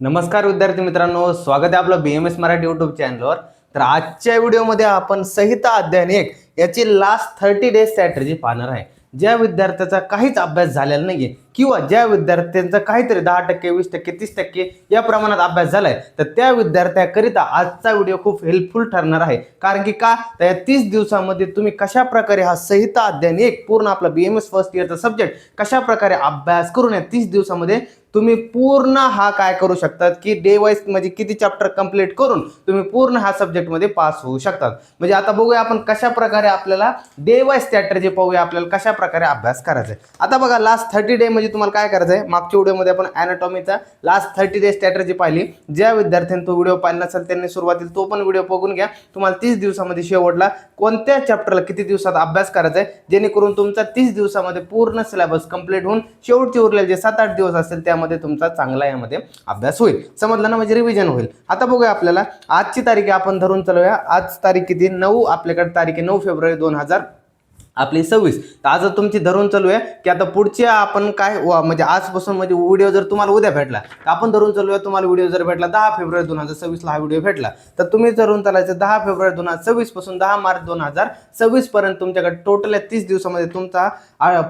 नमस्कार विद्यार्थी मित्रांनो, स्वागत आहे आपलं BMS मराठी यूट्यूब चॅनलवर। तर आजच्या व्हिडिओमध्ये आपण संहिता अध्ययन 1 याची लास्ट 30 डेज स्ट्रॅटेजी पाहणार आहे। ज्या विद्यार्थ्याचा काहीच अभ्यास झालेला नाहीये किंवा ज्या विद्यार्थ्यांचा काहीतरी 10%, 20%, 30% या प्रमाणात अभ्यास झालाय, तर त्या विद्यार्थ्याकरिता आजचा व्हिडिओ खूप हेल्पफुल ठरणार आहे। कारण की का, तर या 30 दिवसांमध्ये तुम्ही कशा प्रकारे हा संहिता अध्ययन 1 पूर्ण आपला BMS फर्स्ट इयरचा सब्जेक्ट कशा प्रकारे अभ्यास करून या 30 दिवसांमध्ये तुम्ही पूर्ण हा काय करू शकतात की डे वाईज म्हणजे किती चॅप्टर कंप्लीट करून तुम्ही पूर्ण हा सब्जेक्ट मध्ये पास होऊ शकतात। म्हणजे आता बघूया आपण कशा प्रकारे आपल्याला डे वाईज स्ट्रॅटेजी पाहूया, आपल्याला कशा प्रकारे अभ्यास करायचा आहे। आता बघा, लास्ट 30 डे म्हणजे तुम्हाला काय करायचं आहे, मागच्या व्हिडिओमध्ये आपण एनाटॉमीचा लास्ट 30 डे स्ट्रॅटेजी पाहिली। ज्या विद्यार्थ्यांनी तो व्हिडिओ पाहिला नसेल त्यांनी सुरुवातीला तो पण व्हिडिओ बघून घ्या। तुम्हाला 30 दिवसांमध्ये शेवटला कोणत्या चॅप्टरला किती दिवसात अभ्यास करायचा आहे, जेणेकरून तुमचा 30 दिवसांमध्ये पूर्ण सिलेबस कंप्लीट होऊन शेवटचे उरलेले जे 7-8 दिवस असतील त्यामध्ये तुमचा चांगला यामध्ये अभ्यास होईल। समजलं ना, म्हणजे रिव्हिजन होईल। आता बघूया, आपल्याला आजची तारीख आपण धरून चालूया। आज तारीख किती, 9, आपल्याकडे तारीख आहे 9 फेब्रुवारी 2026। तर आज तुमची धरून चालू आहे की आता पुढच्या आपण काय म्हणजे आजपासून म्हणजे व्हिडिओ जर तुम्हाला उद्या भेटला तर आपण धरून चालूया, तुम्हाला व्हिडिओ जर भेटला 10 फेब्रुवारी 2026 ला हा व्हिडिओ भेटला तर तुम्ही धरून चालायचं 10 फेब्रुवारी 2026 पासून 10 मार्च 2026 पर्यंत तुमच्याकडे टोटल 30 दिवसामध्ये तुमचा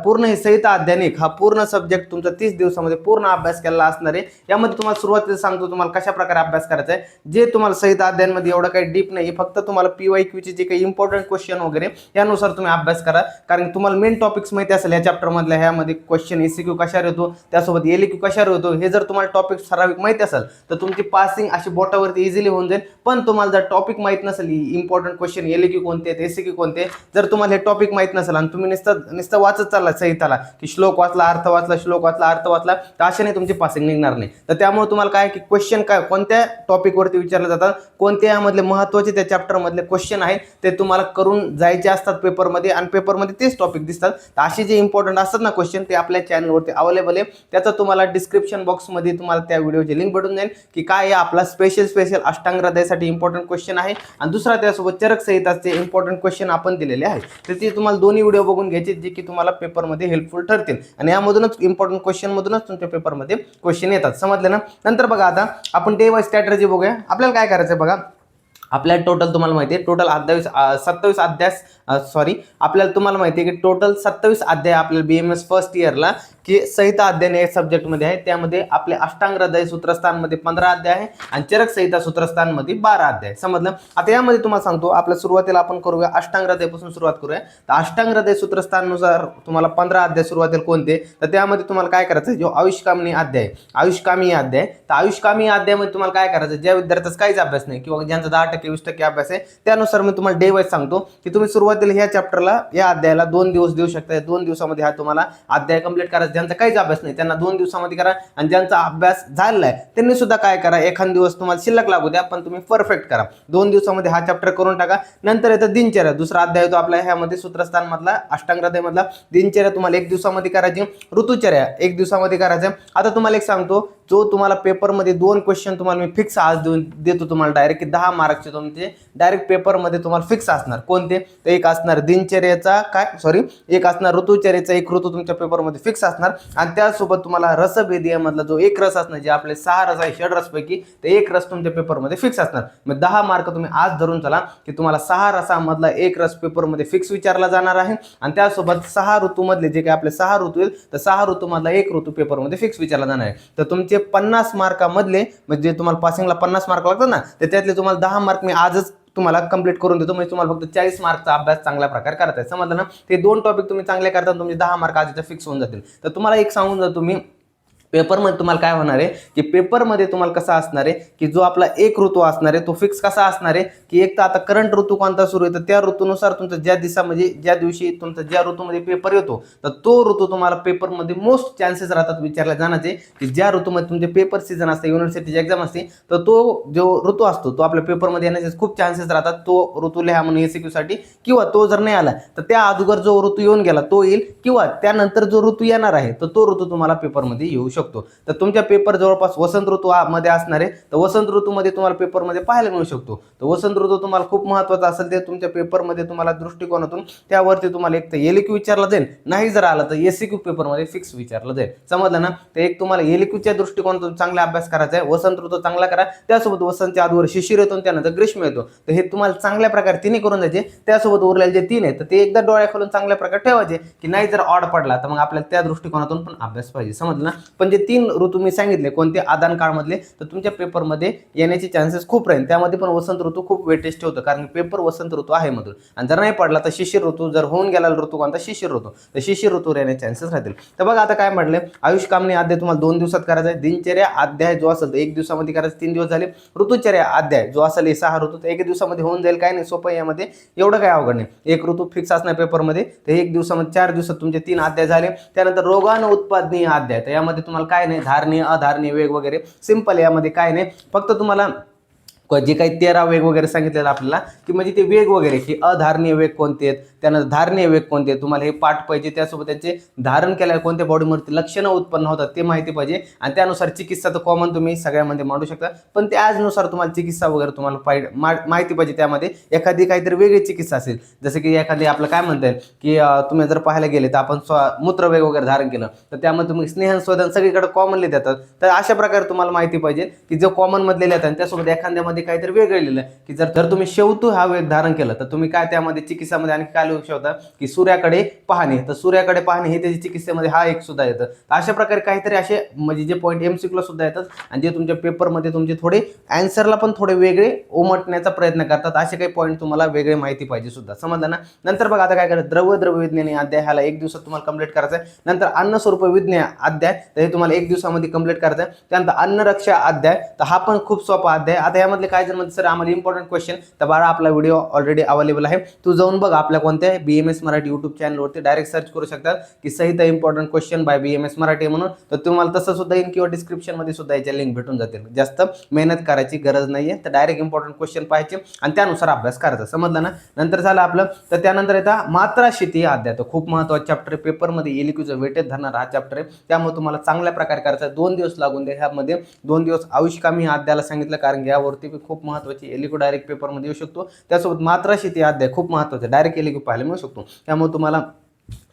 पूर्ण हे संहिता अध्ययन 1 हा पूर्ण सब्जेक्ट तुमचा 30 दिवसामध्ये पूर्ण अभ्यास केलेला असणार आहे। यामध्ये तुम्हाला सुरुवातीला सांगतो तुम्हाला कशा प्रकारे अभ्यास करायचा आहे। जे तुम्हाला संहिता अध्ययन मध्ये एवढं काही डीप नाही, फक्त तुम्हाला PYQ चे जे काही इम्पॉर्टंट क्वेश्चन वगैरे यानुसार तुम्ही अभ्यास करा। कारण तुम्हाला मेन टॉपिक्स माहिती असेल या चॅप्टर मधल्या, ह्यामध्ये क्वेश्चन ECQ कशावर येतो, त्यासोबत LAQ कशावर होतो, हे जर तुम्हाला टॉपिक ठराविक माहिती असेल तर तुमची पासिंग अशी बोटावरती इझिली होऊन जाईल। पण तुम्हाला जर टॉपिक माहित नसेल, इम्पॉर्टंट क्वेश्चन LAQ कोणते आहेत, ECQ कोणते, जर तुम्हाला हे टॉपिक माहित नसेल आणि तुम्ही नुसतं वाचत चालला संहिताला की श्लोक वाचला, अर्थ वाचला, श्लोक वाचला, अर्थ वाचला, तर अशाने तुमची पासिंग निघणार नाही। तर त्यामुळे तुम्हाला काय की क्वेश्चन काय कोणत्या टॉपिक वरती विचारले जातात, कोणत्या यामधले महत्त्वाचे त्या चॅप्टर मधले क्वेश्चन आहेत ते तुम्हाला करून जायचे असतात पेपरमध्ये, आणि पेपरमध्ये तेच टॉपिक दिसतात। तर असे जे इम्पॉर्टंट असतात ना क्वेश्चन, ते आपल्या चॅनलवरती अवेलेबल आहे। त्याचा तुम्हाला डिस्क्रिप्शन बॉक्समध्ये तुम्हाला त्या व्हिडिओची लिंक भेटून जाईल की काय आपला स्पेशल अष्टांग हृदयासाठी इम्पॉर्टंट क्वेश्चन आहे, आणि दुसरा त्यासोबत चरक संहिताचे इम्पॉर्टंट क्वेश्चन आपण दिलेले आहेत। तर ते तुम्हाला दोन्ही व्हिडिओ बघून घ्यायचे जे की तुम्हाला पेपरमध्ये हेल्पफुल ठरतील, आणि यामधूनच इम्पॉर्टंट क्वेश्चन मधूनच तुमच्या पेपरमध्ये क्वेश्चन येतात। समजले ना। नंतर बघा, आता आपण डे वाईज स्ट्रॅटेजी बघूया। आपल्याला काय करायचं आहे बघा, आपल्याला टोटल तुम्हाला माहिती आहे टोटल 27 अध्याय आपल्याला तुम्हाला माहिती आहे की टोटल 27 अध्याय आपल्याला BMS फर्स्ट इयरला की संहिता अध्ययन या सब्जेक्ट मध्ये आहे। त्यामध्ये आपले अष्टांग हृदय सूत्रस्थान मध्ये 15 अध्याय आहे आणि चरक संहिता सूत्रस्थान मध्ये 12 अध्याय। समजलं। आता यामध्ये तुम्हाला सांगतो, आपल्या सुरुवातीला आपण करूया अष्टांग हृदय पासून सुरुवात करूया। तर अष्टांग हृदय सूत्रस्थानानुसार तुम्हाला 15 अध्याय सुरुवातीला कोणते, तर त्यामध्ये तुम्हाला काय करायचं आहे, जो आयुष्कामी अध्याय, आयुष्कामी अध्याय, तर आयुष्कामी अध्यायामध्ये तुम्हाला काय करायचं, ज्या विद्यार्थ्याचा काहीच अभ्यास नाही किंवा ज्यांचा 10%, 20% अभ्यास आहे, त्यानुसार मी तुम्हाला डे वाईज सांगतो की तुम्ही सुरुवातीला ह्या चॅप्टरला या अध्यायाला 2 दिवस देऊ शकता। 2 दिवसामध्ये हा तुम्हाला अध्याय कंप्लीट करायचा। ज्यांचा काहीच अभ्यास नाही त्यांना 2 दिवसामध्ये करा, आणि ज्यांचा अभ्यास झालेला आहे त्यांनी सुद्धा काय करा, एखाद दिवस तुम्हाला शिल्लक लागू द्या पण तुम्ही परफेक्ट करा। 2 दिवसामध्ये हा चॅप्टर करून टाका। नंतर येतं दिनचर्या, दुसरा अध्याय होतो आपल्या ह्यामध्ये सूत्रस्थान मधला अष्टांग हृदय मधला। दिनचर्या तुम्हाला 1 दिवसामध्ये करायची, ऋतुचर्या 1 दिवसामध्ये करायचं। आता तुम्हाला एक सांगतो, जो तुम्हाला पेपरमध्ये 2 क्वेश्चन तुम्हाला मी फिक्स आज देतो तुम्हाला डायरेक्ट की 10 मार्कचे तुमचे डायरेक्ट पेपरमध्ये तुम्हाला फिक्स असणार। कोणते, तर एक असणार दिनचर्याचा एक असणार ऋतुचर्याचा, एक ऋतू तुमच्या पेपरमध्ये फिक्स असणार, आणि त्यासोबत तुम्हाला रसभेदी मधला जो एक रस असणार, जे आपले 6 रस आहे षड पैकी, ते एक रस तुमच्या पेपरमध्ये फिक्स असणार। मग 10 मार्क तुम्ही आज धरून चला की तुम्हाला 6 रसामधला एक रस पेपरमध्ये फिक्स विचारला जाणार आहे, आणि त्यासोबत 6 ऋतूमधले जे काही आपले 6 ऋतू आहेत तर 6 ऋतूमधला एक ऋतू पेपरमध्ये फिक्स विचारला जाणार आहे। तर तुमचे 50 मार्कामधले म्हणजे तुम्हाला पासिंगला 50 मार्क लागतात ना, तर त्यातले तुम्हाला 10 मार्क मी आजच तुम्हाला कंप्लीट करून देतो। म्हणजे तुम्हाला फक्त 40 मार्कचा अभ्यास चांगल्या प्रकारे करायचा आहे। समजलं ना। ते 2 टॉपिक तुम्ही चांगले करता, तुमचे 10 मार्क आजच्या फिक्स होऊन जातील। तर तुम्हाला एक सांगून जातो मी, पेपरमध्ये तुम्हाला काय होणार आहे की पेपरमध्ये तुम्हाला कसा असणार आहे की जो आपला एक ऋतू असणार आहे तो फिक्स कसा असणार आहे की एक तर आता करंट ऋतू कोणता सुरू आहे तर त्या ऋतूनुसार तुमचा ज्या दिवशी तुमचा ज्या ऋतूमध्ये पेपर येतो तर तो ऋतू तुम्हाला पेपरमध्ये मोस्ट चान्सेस राहतात विचारल्या जाण्याचे, की ज्या ऋतूमध्ये तुमचे पेपर सीझन असते, युनिव्हर्सिटीची एक्झाम असते, तर तो जो ऋतू असतो तो आपल्या पेपरमध्ये येण्याचे खूप चान्सेस राहतात। तो ऋतू लिहा म्हणून ECQ साठी, किंवा तो जर नाही आला तर त्या अगोदर जो ऋतू येऊन गेला तो येईल, किंवा त्यानंतर जो ऋतू येणार आहे तर तो ऋतू तुम्हाला पेपरमध्ये येऊ शकतो। शकतो. तर तुमच्या पेपर जवळपास वसंत ऋतू मध्ये असणार आहे, तर वसंत ऋतूमध्ये तुम्हाला पेपरमध्ये पाहायला मिळू शकतो. तर वसंत ऋतू तुम्हाला खूप महत्त्वाचा असेल, ते तुमच्या पेपरमध्ये तुम्हाला दृष्टिकोनातून त्यावरती तुम्हाला एक तर एलक्यू विचारला जाईल, नाही जर आला तर एसक्यू पेपरमध्ये फिक्स विचारलं जाईल. समजलं ना? तर एक तुम्हाला एलक्यूच्या दृष्टिकोनातून चांगला अभ्यास करायचा आहे, वसंत ऋतू चांगला करा, त्यासोबत वसंतच्या आधीवर शिशिर येतो, त्यानंतर ग्रीष्म येतो. तर हे तुम्हाला चांगल्या प्रकारे तिन्ही करून द्यायचे. त्यासोबत उरलेले जे 3 आहेत तर ते एकदा डोळ्या खोलून चांगल्या प्रकारे ठेवायचे, की नाही जर ऑड पडला तर मग आपल्याला त्या दृष्टिकोनातून पण अभ्यास पाहिजे. समजलं ना? पण जे 3 ऋतू मी सांगितले कोणते आदान काळमधले, तर तुमच्या पेपरमध्ये येण्याचे चान्सेस खूप राहील. त्यामध्ये पण वसंत ऋतू खूप वेटेज ठेवतो, कारण पेपर वसंत ऋतू आहे मधून. आणि जर नाही पडला तर शिशिर ऋतू, जर होऊन गेला ऋतू कोणता शिशिर ऋतू, तर शिशिर ऋतू येण्याचे चान्सेस राहतील. तर बघा आता काय म्हटलंय, आयुष कामणी अध्याय तुम्हाला 2 दिवसात करायचा आहे. दिनचर्या अध्याय जो असेल तर 1 दिवसामध्ये करायचा, 3 दिवस झाले. ऋतुचर्या अध्याय जो असेल 6 ऋतू, तर 1 दिवसामध्ये होऊन जाईल. काय नाही, सोपं यामध्ये, एवढं काय अवघड नाही. एक ऋतू फिक्स असणार पेपरमध्ये, तर 1 दिवसामध्ये 4 दिवसात तुमचे 3 अध्याय झाले. त्यानंतर रोगाणू उत्पादनीय अध्याय, तर यामध्ये तुम्हाला काय नाही, धारणीय अधारणीय वेग वगैरे सिंपल, यामध्ये काय नाही, फक्त तुम्हाला जे काही 13 वेग वगैरे सांगितलेलं आपल्याला, की म्हणजे ते वेग वगैरे, की अधारणीय वेग कोणते आहेत, त्यानंतर धारणीय वेग कोणते आहेत, तुम्हाला हे पाठ पाहिजे. त्यासोबत त्यांचे धारण केल्यावर कोणत्या बॉडीमध्ये लक्षणं उत्पन्न होतात ते माहिती पाहिजे. आणि त्यानुसार चिकित्सा तर कॉमन तुम्ही सगळ्यामध्ये मांडू शकता, पण त्यानुसार तुम्हाला चिकित्सा वगैरे तुम्हाला माहिती पाहिजे. त्यामध्ये एखादी काहीतरी वेगळी चिकित्सा असेल, जसं की एखादी आपलं काय म्हणता येईल, की तुम्ही जर पाहायला गेले तर आपण मूत्रवेग वगैरे धारण केलं, तर त्यामध्ये तुम्ही स्नेहस्वदन सगळीकडे कॉमनली देतात. तर अशा प्रकारे तुम्हाला माहिती पाहिजे, की जो कॉमन मधले येतात त्यासोबत एखाद्यामध्ये काहीतरी वेगळं लिहिलं, की जर तुम्ही शेवटू हा वेग धारण केलं, तर तुम्ही काय त्यामध्ये चिकित्सामध्ये आणखी काय लिहू शकता, की सूर्याकडे पाहणे, तर सूर्याकडे पाहणे हे त्याची चिकित्सेमध्ये हा एक सुद्धा येतं. तर अशा प्रकारे काहीतरी असे म्हणजे जे पॉईंट एमसीक्यूला सुद्धा येतात, आणि जे तुमच्या पेपरमध्ये तुमचे थोडे आन्सरला पण थोडे वेगळे उमटण्याचा प्रयत्न करतात. असे काही पॉईंट तुम्हाला वेगळे माहिती पाहिजे सुद्धा. समजलं ना? नंतर बघा आता काय करायचं, द्रवविज्ञानी अध्याय ह्याला 1 दिवसात तुम्हाला कंप्लीट करायचा आहे. नंतर अन्न स्वरूप विज्ञान अध्याय, तर हे तुम्हाला 1 दिवसामध्ये कंप्लीट करायचं आहे. त्यानंतर अन्नरक्षा अध्याय, तर हा पण खूप सोपा अध्याय. आता यामधले काय जर सर आम्हाला इम्पॉर्टंट क्वेश्चन, तर बाळा आपला व्हिडिओ ऑलरेडी अवेलेबल आहे, तू जाऊन बघ आपल्या कोणत्या BMS मराठी युट्यूब चॅनलवरती डायरेक्ट सर्च करू शकतात, की संहिता important question by BMS Marathi म्हणून. तर तुम्हाला तसं सुद्धा येईल, किंवा डिस्क्रिप्शन मध्ये सुद्धा याच्या लिंक भेटून जातील. जास्त मेहनत करायची गरज नाहीये, तर डायरेक्ट इम्पॉर्टंट क्वेश्चन पाहायचे आणि त्यानुसार अभ्यास करायचा. समजलं ना? नंतर झालं आपलं, तर त्यानंतर येतात मात्राशिती अध्याय, तर खूप महत्त्वाचा चॅप्टर पेपरमध्ये एलक्यूचं वेटेज धरणारा हा चॅप्टर आहे. त्यामुळे तुम्हाला चांगल्या प्रकारे करायचा. 2 दिवस लागून द्या. ह्यामध्ये 2 दिवस आयुष्कामी अध्यायाला सांगितलं, कारण यावरती खूप महत्त्वाची एलक्यू डायरेक्ट पेपरमध्ये येऊ शकतो. त्यासोबत मात्राशिती अध्याय खूप महत्त्वाचा, डायरेक्ट एलक्यू पाहायला मिळू शकतो. त्यामुळे तुम्हाला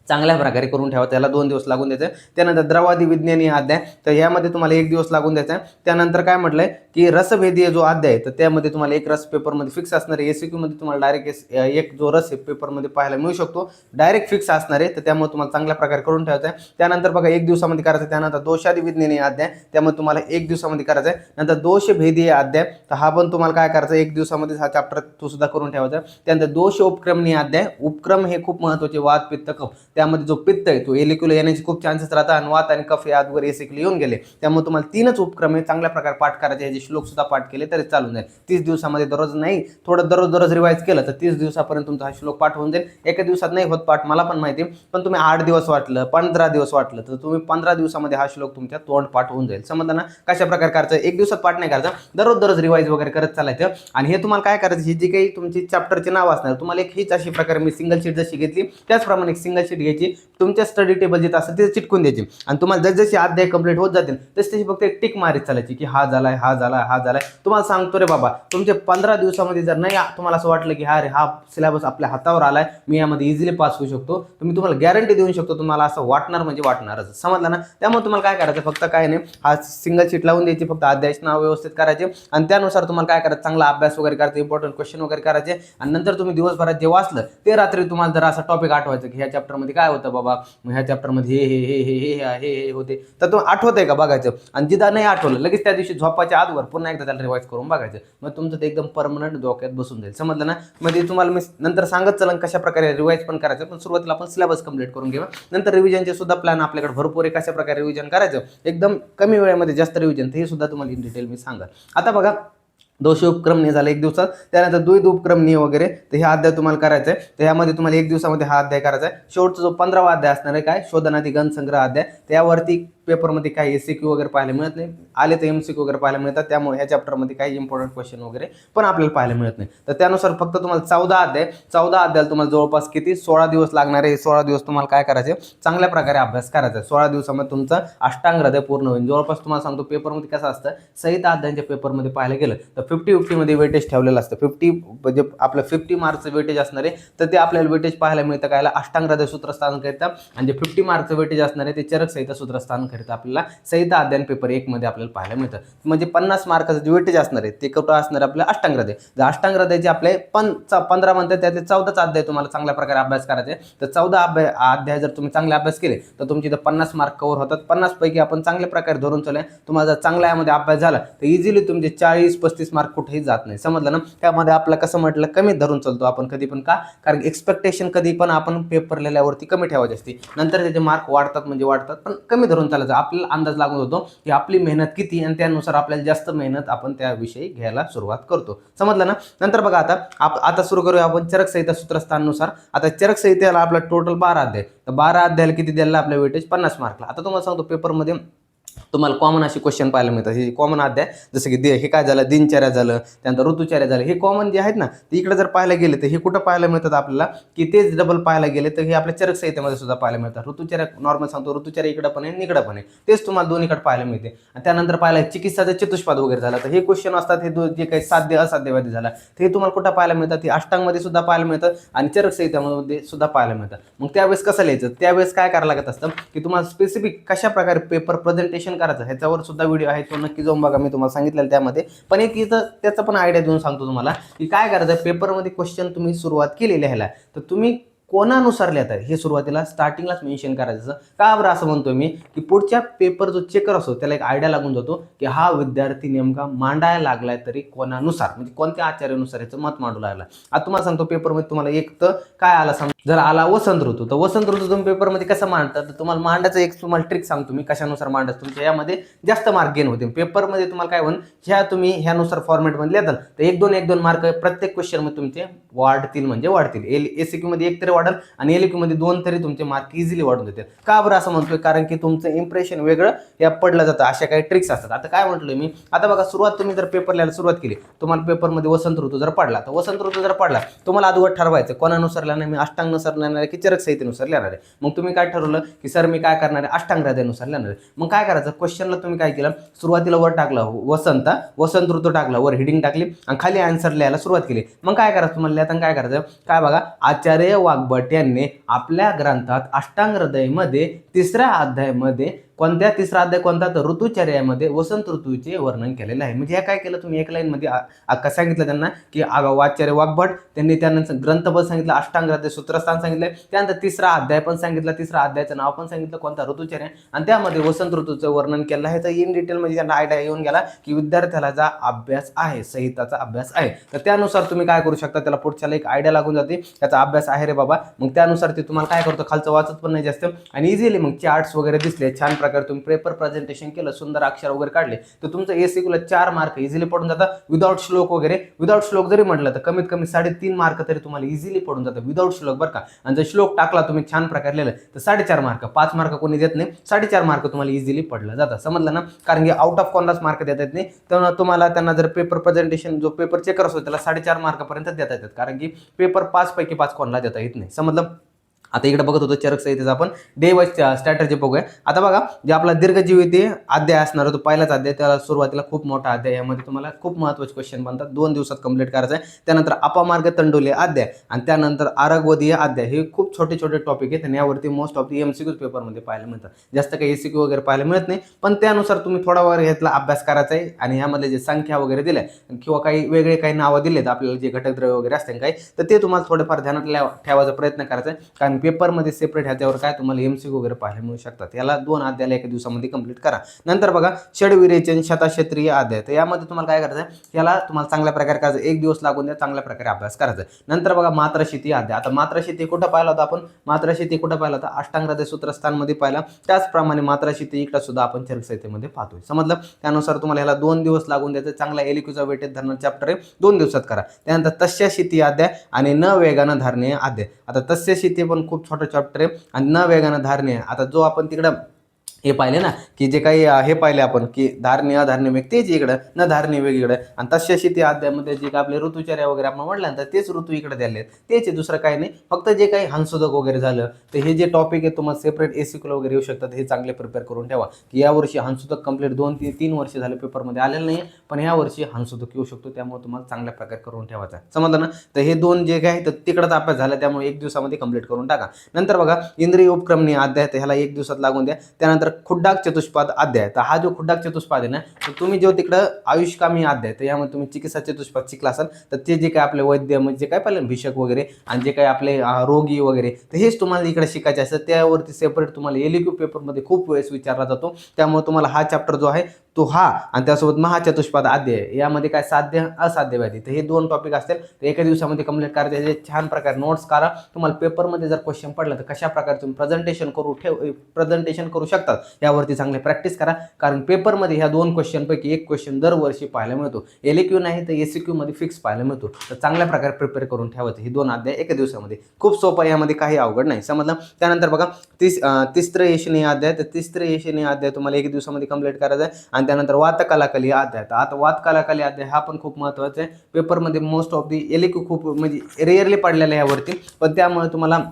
चांगल्या प्रकारे करून ठेवा, त्याला 2 दिवस लागून द्यायचं. त्यानंतर द्रवादी विज्ञानी अध्याय, तर यामध्ये तुम्हाला 1 दिवस लागून द्यायचा. त्यानंतर काय म्हटलंय, की रसभेदीय जो अध्याय, तर त्यामध्ये तुम्हाला एक रस पेपरमध्ये फिक्स असणार आहे. एसक्यू मध्ये तुम्हाला डायरेक्ट एक जो रस पेपरमध्ये पाहायला मिळू शकतो, डायरेक्ट फिक्स असणार आहे. तर त्यामुळे तुम्हाला चांगल्या प्रकारे करून ठेवायचं आहे. त्यानंतर बघा 1 दिवसामध्ये करायचं. त्यानंतर दोषादी विज्ञानी अध्याय, त्यामुळे तुम्हाला 1 दिवसामध्ये करायचं आहे. नंतर दोषभेदीय अध्याय, तर हा पण तुम्हाला काय करायचं, 1 दिवसामध्ये हा चॅप्टर तो सुद्धा करून ठेवायचा. त्यानंतर दोष उपक्रमणी अध्याय, उपक्रम हे खूप महत्त्वाचे, वात पित्त कफ, त्यामध्ये जो पित्त आहे तो एलक्यूला येण्याचे खूप चान्सेस राहतात, आणि वात आणि कफ हे आजवर एसक्यूला येऊन गेले. त्यामुळे तुम्हाला 3च उपक्रम हे चांगल्या प्रकारे पाठ करायचे. याचे श्लोक सुद्धा पाठ केले तरी चालून जाईल. 30 दिवसामध्ये दररोज नाही, थोडं दररोज रिवाइज केलं तर 30 दिवसापर्यंत तुमचा हा श्लोक पाठ होऊन जाईल. एका दिवसात नाही होत पाठ, मला पण माहिती, पण तुम्ही 8 दिवस वाटलं, 15 दिवस वाटलं, तर तुम्ही 15 दिवसामध्ये हा श्लोक तुमच्या तोंड पाठ होऊन जाईल. समजलं ना? कशा प्रकारे करायचं, 1 दिवसात पाठ नाही करायचा, दररोज रिवाइज वगैरे करत चालायचं. आणि हे तुम्हाला काय करायचं, ही जी काही तुमची चॅप्टरचे नाव असणार, तुम्हाला एक हीच अशी प्रकारे मी सिंगल शीट जशी घेतली त्याचप्रमाणे एक सिंगल शीट घ्यायची, तुमच्या स्टडी टेबल जिथं असेल तिथे चिटकून द्यायची, आणि तुम्हाला जसजसे अध्याय कंप्लीट होत जातील तशी फक्त एक टिक मारीत चालायची, की हा झालाय, हा झालाय, हा झालाय. तुम्हाला सांगतो रे बाबा, तुमचे 15 दिवसामध्ये जर नाही तुम्हाला असं वाटलं, की हा सिलेबस आपल्या हातावर आलाय, मी यामध्ये इझिली पास होऊ शकतो, तर मी तुम्हाला गॅरंटी देऊ शकतो, तुम्हाला असं वाटणार म्हणजे वाटणारच. समजलं ना? त्यामुळे तुम्हाला काय करायचं, फक्त काय नाही, हा सिंगल शीट लावून द्यायची, फक्त अध्यायाचे नाव व्यवस्थित करायचे, आणि त्यानुसार तुम्हाला काय करायचं, चांगला अभ्यास वगैरे करायचा, इम्पॉर्टंट क्वेश्चन वगैरे करायचे. आणि नंतर तुम्ही दिवसभरात जे वाचलं ते रात्री तुम्हाला जर असा टॉपिक आठवायचं, की ह्या चॅप्टरमध्ये काय होतं बाबा, ह्या चॅप्टरमध्ये हे होते, तर तो आठवत आहे का बघायचं. आणि जिथं नाही आठवलं, लगेच त्या दिवशी झोपाच्या आजवर पुन्हा एकदा त्याला रिवाइज करून बघायचं. मग तुमचं ते एकदम परमनंट डोक्यात बसून जाईल. समजलं ना? म्हणजे तुम्हाला मी नंतर सांगत चला कशा प्रकारे रिवाइज पण करायचं, पण सुरुवातीला आपण सिलेबस कंप्लीट करून घेऊ. नंतर रिव्हिजनचे सुद्धा प्लॅन आपल्याकडे भरपूर आहे, कशा प्रकारे रिव्हिजन करायचं, एकदम कमी वेळेमध्ये जास्त रिव्हिजन, हे सुद्धा तुम्हाला इन डिटेल मी सांगा. आता बघा, दोष उपक्रमणी झालं 1 दिवसात. त्यानंतर द्वैध उपक्रमणी वगैरे, तर हे अध्याय तुम्हाला करायचं आहे. तर यामध्ये तुम्हाला 1 दिवसामध्ये हा अध्याय करायचा आहे. शेवटचा जो 15वा अध्याय असणार आहे काय, शोधनादी घनसंग्रह अध्याय, त्यावरती पेपरमध्ये काही एससीक्यू वगैरे पाहायला मिळत नाही, आले तर एमसीक्यू वगैरे पाहायला मिळतात, त्यामुळे ह्या चॅप्टरमध्ये काही इम्पॉर्टंट क्वेश्चन वगैरे पण आपल्याला पाहायला मिळत नाही. तर त्यानुसार फक्त तुम्हाला 14 अध्याय तुम्हाला जवळपास किती 16 दिवस लागणार आहे. 16 दिवस तुम्हाला काय करायचे, चांगल्या प्रकारे अभ्यास करायचा आहे. 16 दिवसामध्ये तुमचं अष्टांग हृदय पूर्ण होईल. जवळपास तुम्हाला सांगतो पेपरमध्ये कसं असतं, संहिता अध्यायांच्या पेपरमध्ये पाहायला गेलं तर 50-50 मध्ये वेटेज ठेवलेलं असतं. 50 म्हणजे आपलं 50 मार्कचं वेटेज असणार आहे, तर ते आपल्याला वेटेज पाहायला मिळतं काय, अष्टांग हृदय सूत्रस्थान करिता. आणि जे 50 मार्कचं वेटेज असणार आहे ते चरक संहिता सूत्रस्थान करिता आपल्याला संहिता अध्ययन पेपर 1 मध्ये आपल्याला पाहायला मिळतं. म्हणजे 50 मार्काचं जे वेटेज असणार आहे ते कुठं असणार, आपल्या अष्टांग हृदय. जर अष्टांग हृदयाचे आपले 15 म्हणतात त्यातले 14च अध्याय तुम्हाला चांगल्या प्रकारे अभ्यास करायचे. तर 14 अध्याय जर तुम्ही चांगले अभ्यास केले तर तुमची इथं 50 मार्क कव्हर होतात. 50 पैकी आपण चांगल्या प्रकारे धरून चालले, तुम्हाला जर चांगल्या यामध्ये अभ्यास झाला तर इझिली तुमचे 40-35 मार्क कुठेही जात नाही. समजलं ना. त्यामध्ये आपलं कसं म्हटलं, कमी धरून चालतो आपण कधी पण. का, कारण एक्सपेक्टेशन कधी पण आपण पेपर लिहिल्यावरती कमी ठेवायची असते, नंतर त्याचे मार्क वाढतात म्हणजे वाढतात, पण कमी धरून चालायचं. आपल्याला अंदाज लागून होतो की आपली मेहनत किती, आणि त्यानुसार आपल्याला जास्त मेहनत आपण त्याविषयी घ्यायला सुरुवात करतो. समजलं ना. नंतर बघा आता सुरू करूया आपण चरक संहिता सूत्रस्थानानुसार. आता चरक संहितेला आपला टोटल 12 अध्याय, तर 12 अध्यायाला किती द्यायला आपल्या वेटेज 50 मार्कला. आता तुम्हाला सांगतो पेपरमध्ये तुम्हाला कॉमन अशी क्वेश्चन पाहायला मिळतात. हे कॉमन अध्याय, जसं की हे काय झालं, दिनचर्या झालं, त्यानंतर ऋतुचर्या झालं, हे कॉमन जे आहेत ना, ते इकडे जर पाहायला गेले तर हे कुठं पाहायला मिळतात आपल्याला, की तेच डबल पाहायला गेले तर हे आपल्या चरक संहितेमध्ये सुद्धा पाहायला मिळतात. ऋतुचर्या नॉर्मल सांगतो, ऋतुचर्या इकडं पण आहे इकडं पण आहे, तेच तुम्हाला दोन्हीकडे पाहायला मिळते. आणि त्यानंतर पाहायला चिकित्साचं चतुष्पाद वगैरे झाला, तर हे क्वेश्चन असतात, हे जे काही साध्य असाध्यवादी झाला ते तुम्हाला कुठं पाहायला मिळतात, हे अष्टांगमध्ये सुद्धा पाहायला मिळतात आणि चरक संहितेमध्ये सुद्धा पाहायला मिळतात. मग त्यावेळेस कसं लिहायचं, त्यावेळेस काय करायला लागत असतं, की तुम्हाला स्पेसिफिक कशा प्रकारे पेपर प्रेझेंटेशन करायचं ह्याच्यावर सुद्धा व्हिडिओ आहे, तो नक्की जाऊन बघा. मी तुम्हाला सांगितलेलं त्यामध्ये पण एक इथं त्याचा पण आयडिया देऊन सांगतो तुम्हाला, की काय करायचं. पेपरमध्ये क्वेश्चन तुम्ही सुरुवात केली लिहायला, तर तुम्ही कोणानुसार लिहितात हे सुरुवातीला स्टार्टिंगलाच मेन्शन करायचं. का बरं असं म्हणतोय मी, की पुढच्या पेपर जो चेकर असतो त्याला एक आयडिया लागून जातो, की हा विद्यार्थी नेमका मांडायला लागलाय तरी कोणानुसार, म्हणजे कोणत्या आचार्यानुसार याचं मत मांडू लागला. आता तुम्हाला सांगतो पेपरमध्ये तुम्हाला एक तर काय आला, जर आला वसंत ऋतू, तर वसंत ऋतू तुम्ही पेपरमध्ये कसं मांडतात, तर तुम्हाला मांडायचं एक तुम्हाला ट्रिक सांगतो मी, कशानुसार मांडायचं तुमच्या यामध्ये जास्त मार्क गेन होते. पेपरमध्ये तुम्हाला काय होईल, तुम्ही ह्यानुसार फॉर्मॅटमध्ये लिहिताल तर 1-2 मार्क प्रत्येक क्वेश्चनमध्ये तुमचे वाढतील, म्हणजे वाढतील. एससीक्यू मध्ये 1 तरी वाढेल आणि एलक्यू मध्ये 2 तरी तुमचे मार्क इझिली वाढून देतात. का बरं असं म्हणतोय, कारण की तुमचं इम्प्रेशन वेगळं या पडलं जातं. अशा काही ट्रिक्स असतात. आता काय म्हटलं मी, आता बघा सुरुवात तुम्ही जर पेपर लिहायला सुरुवात केली, तुम्हाला पेपरमध्ये वसंत ऋतू जर पडला, तर वसंत ऋतू जर पडला तुम्हाला अगोदर ठरवायचं कोणानुसार लिहिणार, मी अष्टांगनुसार लिहिणार आहे की चरक संहितेनुसार लिहिणार आहे. मग तुम्ही काय ठरवलं, की सर मी काय करणार आहे, अष्टांग हृदयानुसार लिहिणार आहे. मग काय करायचं, क्वेश्चनला तुम्ही काय केलं, सुरुवातीला वर टाकलं वसंत ऋतू टाकला, वर हेडिंग टाकली आणि खाली आन्सर लिहायला सुरुवात केली. मग काय करायचं, तुम्हाला लिहिताना काय करायचं, काय बघा, आचार्य वाग्भट यांनी आपल्या ग्रंथात अष्टांग हृदयमध्ये 3ऱ्या अध्यायामध्ये तिसरा अध्याय कोणता, तर ऋतुचर्यामध्ये वसंत ऋतूचे वर्णन केलेलं आहे. म्हणजे हे काय केलं तुम्ही, एक लाईन मध्ये सांगितलं त्यांना, की आचार्य वाग्भट त्यांनी त्यानंतर ग्रंथबद्ध सांगितलं, अष्टांग हृदय सूत्रस्थान सांगितलं, त्यानंतर 3रा अध्याय पण सांगितलं, 3रा अध्यायाचं नाव पण सांगितलं कोणता, ऋतुचर्या, आणि त्यामध्ये वसंत ऋतूचं वर्णन केलं आहे. तर इन डिटेल म्हणजे त्यांना आयडिया येऊन गेला, की विद्यार्थ्याला जा अभ्यास आहे, संहिताचा अभ्यास आहे, तर त्यानुसार तुम्ही काय करू शकता, त्याला पुढच्याला एक आयडिया लागून जाते, त्याचा अभ्यास आहे रे बाबा. मग त्यानुसार ते तुम्हाला काय करतो, खालचं वाचत पण नाही जास्त, आणि इझिली मग चार्ट्स वगैरे दिसले, छान प्रकारे तुम्ही पेपर प्रेझेंटेशन केलं, सुंदर अक्षर वगैरे काढले, तर तुमचं एससीक्यूला 4 मार्क इझिली पडून जातात. विदाउट श्लोक वगैरे, विदाउट श्लोक जरी म्हटलं तर कमीत कमी 3.5 मार्क तरी तुम्हाला इझिली पडून जातं विदाउट श्लोक, बरं का. आणि जर श्लोक टाकला तुम्ही छान प्रकारे लिहिलं तर 4.5 मार्क, 5 मार्क कोणी देत नाही, 4.5 मार्क तुम्हाला इझिली पडलं जातं. समजलं ना. कारण की आउट ऑफ कोणालाच मार्क देता येत नाही, तर तुम्हाला त्यांना जर पेपर प्रेझेंटेशन जो पेपर चेकर असतो त्याला 4.5 मार्कापर्यंत देता येतात, कारण की पेपर 5 पैकी 5 कोणाला देता येत नाही. समजलं. आता इकडे बघत होतो चरक संहितेचा आपण डे वाईज स्ट्रॅटर्जी बघूया. आता बघा, जे आपला दीर्घजीविती अध्याय असणार तो पहिलाच अध्याय, त्याला सुरुवातीला खूप मोठा अध्याय, यामध्ये तुम्हाला खूप महत्त्वाचे क्वेश्चन बनतात, 2 दिवसात कंप्लीट करायचं आहे. त्यानंतर अपामार्ग तंडोलीय अध्याय आणि त्यानंतर आरगवदीय अध्याय, हे खूप छोटे छोटे टॉपिक आहेत आणि यावरती मोस्ट ऑफ दी एमसीक्यू पेपरमध्ये पाहायला मिळतात. जास्त काही एसीक्यू वगैरे पाहायला मिळत नाही, पण त्यानुसार तुम्ही थोडा वगैरे ह्यातला अभ्यास करायचा आहे. आणि यामध्ये जे संख्या वगैरे दिल्या किंवा काही वेगळे काही नावं दिलेत आपल्याला, जे घटकद्रव्य वगैरे असते काही, तर ते तुम्हाला थोडेफार ध्यानात ठेवायचा प्रयत्न करायचा आहे. कारण पेपरमध्ये सेपरेट ह्याच्यावर काय तुम्हाला एमसीक्यू वगैरे पाहायला मिळू शकतात. याला 2 अध्यायाला 1 दिवसामध्ये कंप्लीट करा. नंतर बघा षडविरेचन शतक्षेत्रीय अध्याय, तर यामध्ये तुम्हाला काय करायचं आहे, याला तुम्हाला चांगल्या प्रकारे करायचं, 1 दिवस लागून द्या, चांगल्या प्रकारे अभ्यास करायचा. नंतर बघा मात्राशीती अध्याय. आता मात्राशीती कुठं पाहिला होता आपण, मात्राशीती कुठं पाहिला होता, अष्टांग हृदय सूत्रस्थानमध्ये पाहिला, त्याचप्रमाणे मात्राशीती इकडे सुद्धा आपण चरक संहितेमध्ये पाहतोय. समजलं. त्यानुसार तुम्हाला याला 2 दिवस लागून द्यायचं. चांगला एलक्यूचा वेटेज धरणार चॅप्टर आहे, 2 दिवसात करा. त्यानंतर तस्याशीती अध्याय आणि न वेगानं धारणीय अध्याय. आता तस्याशीती पण खूप छोटा चॅप्टर आहे आणि न वेगानं धारणीय, आता जो आपण तिकडं हे पाहिले ना की जे काही हे पाहिले आपण की धारणी अधारणी मेघ तेच इकडं, न धारणी वेग इकडं, आणि तशाशी ते अध्यायामध्ये जे काही आपले ऋतुचर्या वगैरे आपण म्हटल्यानंतर तेच ऋतू इकडे द्याले आहेत, तेच आहे, दुसरं काही नाही. फक्त जे काही हंसोदक वगैरे झालं तर हे जे टॉपिक आहे तुम्हाला सेपरेट एसिक्युला वगैरे येऊ शकतात, हे चांगले प्रिपेअर करून ठेवा की यावर्षी हंसोदक कंप्लीट 2-3 वर्ष झाले पेपरमध्ये आलेलं नाही, पण ह्या वर्षी हंसोदक येऊ शकतो, त्यामुळे तुम्हाला चांगल्या प्रकारे करून ठेवायचा आहे. समजलं ना. तर हे दोन जे काही तर तिकडचा अभ्यास झाला, त्यामुळे 1 दिवसामध्ये कंप्लीट करून टाका. नंतर बघा इंद्रिय उपक्रमणी अध्याय, तर ह्याला 1 दिवसात लागून द्या. त्यानंतर खुड्डाक चतुष्पाद अध्याय, तर हा जो खुड्डाक चतुष्पाद आहे ना, तर तुम्ही जो तिकडं आयुष्कामी अध्याय, तर यामध्ये तुम्ही चिकित्सा चतुष्पाद शिकला असाल, तर ते जे काही आपले वैद्य म्हणजे जे काय पाहिलं भिषक वगैरे आणि जे काही आपले रोगी वगैरे, तर हेच तुम्हाला इकडे शिकायचे असतं. त्यावरती सेपरेट तुम्हाला एलक्यू पेपरमध्ये खूप वेळेस विचारला जातो, त्यामुळे तुम्हाला हा चॅप्टर जो आहे तो हा, आणि त्यासोबत महाचतुष्पाद अध्याय, यामध्ये काय साध्य असाध्य व्याधी, तर हे 2 टॉपिक असतील, तर एका दिवसामध्ये कंप्लीट करायचे. हे छान प्रकारे नोट्स करा. तुम्हाला पेपरमध्ये जर क्वेश्चन पडलं तर कशा प्रकारे तुम्ही प्रेझेंटेशन करू शकतात, यावरती चांगले प्रॅक्टिस करा. कारण पेपरमध्ये ह्या 2 क्वेश्चनपैकी एक क्वेश्चन दरवर्षी पाहायला मिळतो, एलक्यू नाही तर एसक्यू मध्ये फिक्स पाहायला मिळतो. तर चांगल्या प्रकारे प्रिपेअर करून ठेवायचं. हे 2 अध्याय एका दिवसामध्ये खूप सोपं, यामध्ये काही अवघड नाही. समजलं. त्यानंतर बघा तिसरं येशनी अध्याय, तर तिसरं येशनी अध्याय तुम्हाला 1 दिवसामध्ये कंप्लीट करायचा आहे. आणि त्यानंतर वातकलाकली अध्याय, तर आता वातकलाकली अध्याय हा पण खूप महत्त्वाचा आहे. पेपरमध्ये मोस्ट ऑफ दी एलक्यू खूप म्हणजे रेअरली पडलेला आहे यावरती, पण त्यामुळे तुम्हाला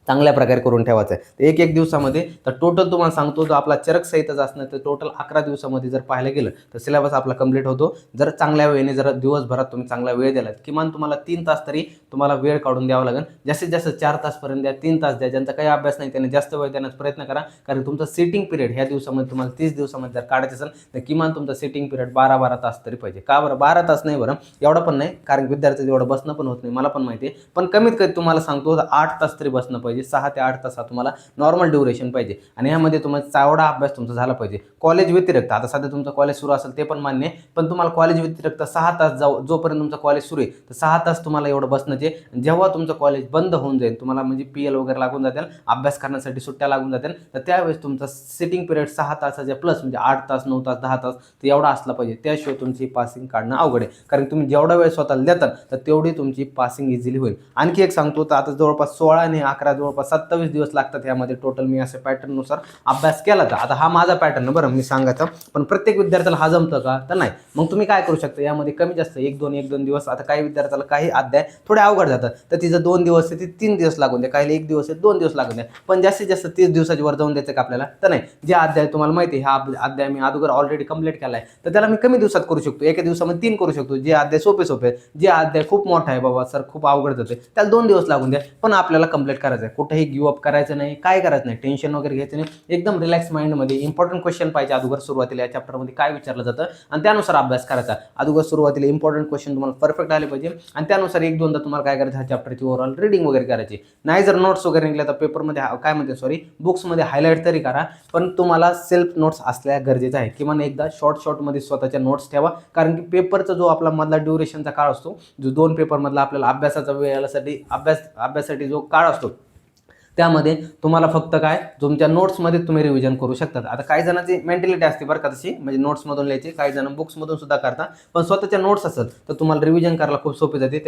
चांगल्या प्रकारे करून ठेवायचं आहे. तर 1 दिवसामध्ये, तर टोटल तुम्हाला सांगतो जो आपला चरक सहितच असणार, तर टोटल 11 दिवसामध्ये जर पाहायला गेलं तर सिलेबस आपला कंप्लीट होतो. जर चांगल्या वेळेने जर दिवसभरात तुम्ही चांगला वेळ दिलात, किमान तुम्हाला 3 तास तरी तुम्हाला वेळ काढून द्यावा लागेल. जास्तीत जास्त 4 तासपर्यंत द्या, 3 तास द्या. ज्यांचा काही अभ्यास नाही त्यांनी जास्त वेळ देण्याचा प्रयत्न करा, कारण तुमचा सिटिंग पिरियड ह्या दिवसामध्ये तुम्हाला 30 दिवसामध्ये जर काढायचं असेल तर किमान तुमचा सिटिंग पिरियड 12 तास तरी पाहिजे. का बरं 12 तास नाही, बरं एवढं पण नाही, कारण विद्यार्थी एवढं बसणं पण होत नाही, मला पण माहिती आहे, पण कमीत कमी तुम्हाला सांगतो 8 तास तरी बसणं पाहिजे. 6 ते 8 तास तुम्हाला नॉर्मल ड्युरेशन पाहिजे, आणि यामध्ये तुम्हाला चावडा अभ्यास तुमचा झाला पाहिजे. कॉलेज व्यतिरिक्त, आता सध्या तुमचं कॉलेज सुरू असेल ते पण मान्य आहे, पण तुम्हाला कॉलेज व्यतिरिक्त 6 तास जोपर्यंत तुमचं कॉलेज सुरू आहे तर 6 तास तुम्हाला एवढं बसणंचे. जेव्हा तुमचं कॉलेज बंद होऊन जाईल, तुम्हाला म्हणजे PL वगैरे लागून जातील, अभ्यास करण्यासाठी सुट्ट्या लागून जातील, तर त्यावेळेस तुमचा सिटिंग पिरियड 6 तासाच्या प्लस म्हणजे 8 तास 9 तास 10 तास तर एवढा असला पाहिजे. त्याशिवाय तुमची पासिंग काढणं अवघड आहे, कारण तुम्ही जेवढा वेळ स्वतःला देतात तर तेवढी तुमची पासिंग इझिली होईल. आणखी एक सांगतो, तर आता जवळपास 16 आणि 11 जवळपास 27 दिवस लागतात यामध्ये टोटल. मी असे पॅटर्ननुसार अभ्यास केला, तर आता हा माझा पॅटर्न बरं मी सांगायचं, पण प्रत्येक विद्यार्थ्याला हा जमतं का, तर नाही. मग तुम्ही काय करू शकता, यामध्ये कमी जास्त 1-2 दिवस, आता काही विद्यार्थ्याला काही अध्याय थोडे अवघड जातात तर तिचं 2 दिवस ते 3 दिवस लागून द्या, काही 1 दिवस 2 दिवस लागून द्या, पण जास्तीत जास्त 30 दिवसाची वर जाऊन द्यायचं का आपल्याला, तर नाही. जे अध्याय तुम्हाला माहिती आहे, हा अध्याय मी अगोदर ऑलरेडी कंप्लीट केला आहे, तर त्याला मी कमी दिवसात करू शकतो, एका दिवसामध्ये 3 करू शकतो. जे अध्याय सोपे जे अध्याय खूप मोठा आहे बाबा सर खूप अवघड जाते, त्याला 2 दिवस लागून द्या, पण आपल्याला कंप्लीट करायचं आहे. कुठेही गिव्ह अप करायचं नाही, काय करायचं नाही, टेन्शन वगैरे घ्यायचं नाही, एकदम रिलॅक्स माइंडमध्ये. इंपॉर्टंट क्वेश्चन पाहिजे अगोदर सुरुवातीला या चॅप्टरमध्ये काय विचारलं जातं, आणि त्यानुसार अभ्यास करायचा. अगोदर सुरुवातीला इंपॉर्टंट क्वेश्चन तुम्हाला परफेक्ट आले पाहिजे, आणि त्यानुसार 1-2दा तुम्हाला काय करायचं, ह्या चॅप्टरची ओव्हरऑल रीडिंग वगैरे करायची. नाही जर नोट्स वगैरे निघल्या तर पेपरमध्ये काय म्हणते बुक्समध्ये हायलाईट तरी करा, पण तुम्हाला सेल्फ नोट्स असल्या गरजेचं आहे. किमान एकदा शॉर्टमध्ये स्वतःच्या नोट्स ठेवा, कारण की पेपरचा जो आपला मधला ड्युरेशनचा काळ असतो, जो 2 पेपरमधला आपल्याला अभ्यासाचा वेळेसाठी अभ्यासासाठी जो काळ असतो, त्यामध्ये तुम्हाला फक्त काय तुमच्या नोट्समध्ये तुम्ही रिव्हिजन करू शकतात. आता काही जणांची मेंटॅलिटी असते बरं का तशी, म्हणजे नोट्समधून लिहायची, काही जण बुक्समधून सुद्धा करता, पण स्वतःच्या नोट्स असेल तर तुम्हाला रिव्हिजन करायला खूप सोपी जाते.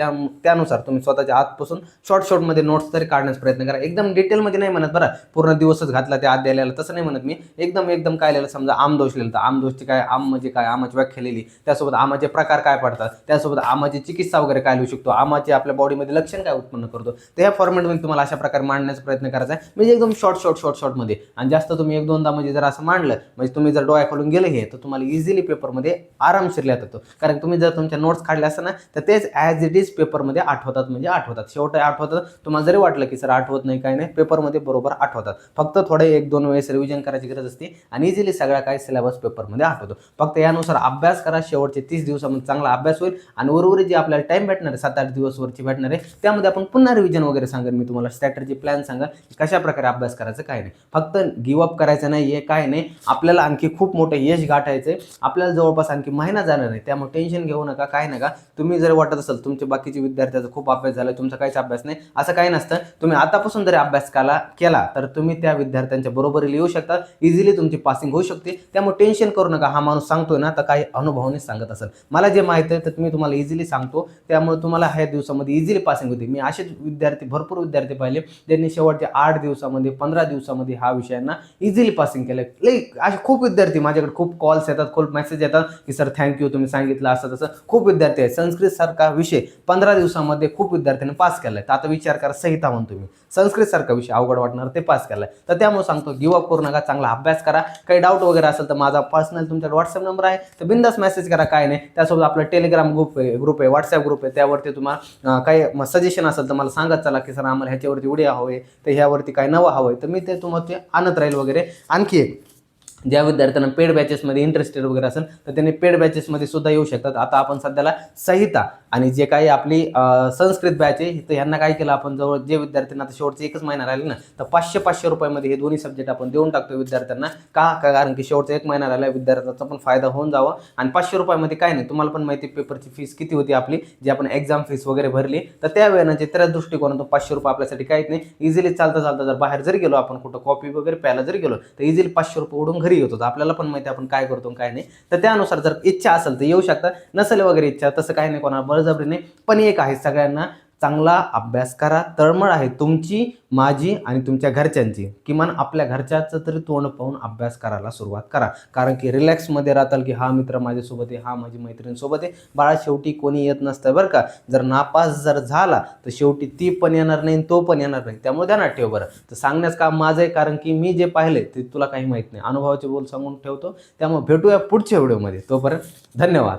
त्यानुसार तुम्ही स्वतःच्या आतपासून शॉर्टमध्ये नोट्स तरी काढण्याचा प्रयत्न करा. एकदम डिटेलमध्ये नाही म्हणत बरं, पूर्ण दिवसच घातला त्या अध्यायाला तसं नाही म्हणत मी, एकदम काय लिहिलं, समजा आमदोष लिहिलं तर आमदोषची काय, आम म्हणजे काय, आमाची व्याख्या लिहिली, त्यासोबत आमाचे प्रकार काय पडतात, त्यासोबत आमाची चिकित्सा वगैरे काय लिहू शकतो, आमाचे आपल्या बॉडीमध्ये लक्षण काय उत्पन्न करतो, त्या फॉर्मॅटमध्ये तुम्हाला अशा प्रकारे मांडण्याचा प्रयत्न करायचा आहे. म्हणजे एकदम शॉर्टमध्ये, आणि जास्त तुम्ही 1-2दा म्हणजे जर असं मांडलं, म्हणजे तुम्ही जर डोळ्या खालून गेले हे, तर तुम्हाला इझिली पेपरमध्ये आरामशीर लिहिता येतो. कारण तुम्ही जर तुमच्या नोट्स काढल्या असतात ना, तर तेच ॲज इट इज पेपरमध्ये आठवतात, म्हणजे आठवतात, शेवट आठवतात. तुम्हाला जरी वाटलं की सर आठवत नाही काय नाही, पेपरमध्ये बरोबर आठवतात. फक्त थोडे 1-2 वेळेस रिव्हिजन करायची गरज असते, आणि इझिली सगळा काय सिलेबस पेपरमध्ये आठवतो. फक्त यानुसार अभ्यास करा. शेवटचे 30 दिवसामध्ये चांगला अभ्यास होईल, आणि उर्वरित जे आपल्याला टाइम भेटणार आहे 7-8 दिवसवरची भेटणार आहे, त्यामध्ये आपण पुन्हा रिव्हिजन वगैरे सांगेन मी तुम्हाला, स्ट्रॅटेजी प्लॅन सांगा कशा प्रकारे अभ्यास करायचं, काय नाही. फक्त गिव्ह अप करायचं नाही आहे, काय नाही. आपल्याला आणखी खूप मोठं यश गाठायचं आहे, आपल्याला जवळपास आणखी महिना जाणार नाही, त्यामुळे टेन्शन घेऊ नका, काय नका. तुम्ही जर वाटत असेल तुमचे बाकीचे विद्यार्थ्याचा खूप अभ्यास झाला, तुमचा काहीच अभ्यास नाही, असं काही नसतं. तुम्ही आतापासून जरी अभ्यास केला तर तुम्ही त्या विद्यार्थ्यांच्या बरोबरी लिहू शकता, इझिली तुमची पासिंग होऊ शकते. त्यामुळे टेन्शन करू नका. हा माणूस सांगतोय ना, तर काही अनुभवाने सांगत असेल, मला जे माहिती आहे तर मी तुम्हाला इझिली सांगतो, त्यामुळे तुम्हाला ह्या दिवसामध्ये इझिली पासिंग होते. मी असेच भरपूर विद्यार्थी पाहिले ज्यांनी शेवट शेवटच्या 8 दिवसामध्ये 15 दिवसामध्ये हा विषयांना इझिली पासिंग केलं. असे खूप विद्यार्थी माझ्याकडे खूप कॉल्स येतात, खूप मेसेज येतात की सर थँक्यू तुम्ही सांगितलं असं तसं. खूप विद्यार्थी आहेत. संस्कृत सारखा विषय 15 दिवसामध्ये खूप विद्यार्थ्यांनी पास केलाय. तर आता विचार करा, संहिता म्हणतो मी, संस्कृत सारखा विषय अवघड वाटणार ते पास केलाय. तर त्यामुळे सांगतो गिव अप करू नका, चांगला अभ्यास करा. काही डाऊट वगैरे असेल तर माझा पर्सनल तुमच्याकडे व्हॉट्सअप नंबर आहे, तर बिंदास मेसेज करा, काय नाही. त्यासोबत आपला टेलिग्राम ग्रुप आहे, व्हॉट्सअप ग्रुप आहे, त्यावरती तुम्हाला काही सजेशन असेल तर मला सांगत चला की सर आम्हाला ह्याच्यावरती व्हिडिओ हवे, तर ह्यावरती काय नवं हवंय, तर मी ते तुम्हाला ते आणत राहील वगैरे. आणखी एक, ज्या विद्यार्थ्यांना पेड बॅचेसमध्ये इंटरेस्टेड वगैरे असेल तर त्यांनी पेड बॅचेसमध्ये सुद्धा येऊ शकतात. आता आपण सध्याला संहिता आणि जे काही आपली संस्कृत बॅच आहे, तर ह्यांना काय केलं आपण, जवळ जे विद्यार्थ्यांना आता शेवटचे एकच महिना राहिले ना, तर 500 रुपयामध्ये हे दोन्ही सब्जेक्ट आपण देऊन टाकतो विद्यार्थ्यांना. कारण की शेवटचा एक महिना राहिला, विद्यार्थ्यांचा पण फायदा होऊन जावा. आणि 500 रुपयामध्ये काय नाही, तुम्हाला पण माहिती पेपरची फीस किती होती आपली, जी आपण एक्झाम फीस वगैरे भरली, तर त्या वेळेचे त्या दृष्टिकोनातून 500 रुपये आपल्यासाठी काहीच नाही. इझिली चालता चालता जर बाहेर जरी गेलो आपण, कुठं कॉफी वगैरे प्यायला जरी गेलो, तर इझिली 500 रुपये उडून घरी येतो. आपल्याला पण माहिती आपण काय करतो काय नाही. तर त्यानुसार जर इच्छा असेल तर येऊ शकता, नसेल वगैरे इच्छा तसं काही नाही, कोणाला बळजबरी नाही. पण एक आहे, सगळ्यांना चांगला अभ्यास करा. तळमळ आहे तुमची, माझी आणि तुमच्या घरच्यांची. किमान आपल्या घरच्याचं तरी तोंड पाहून अभ्यास करायला सुरुवात करा. कारण की रिलॅक्समध्ये राहताल की हा मित्र माझ्यासोबत आहे, हा माझी मैत्रिणीसोबत आहे. बाळा शेवटी कोणी येत नसतं बरं का. जर नापास जर झाला तर शेवटी ती पण येणार नाही, तो पण येणार नाही. त्यामुळे ध्यानात ठेव बरं. तर सांगण्याचं काम माझं आहे, कारण की मी जे पाहिले ते तुला काही माहीत नाही. अनुभवाचे बोल सांगून ठेवतो. त्यामुळे भेटूया पुढच्या व्हिडिओमध्ये. तोपर्यंत धन्यवाद.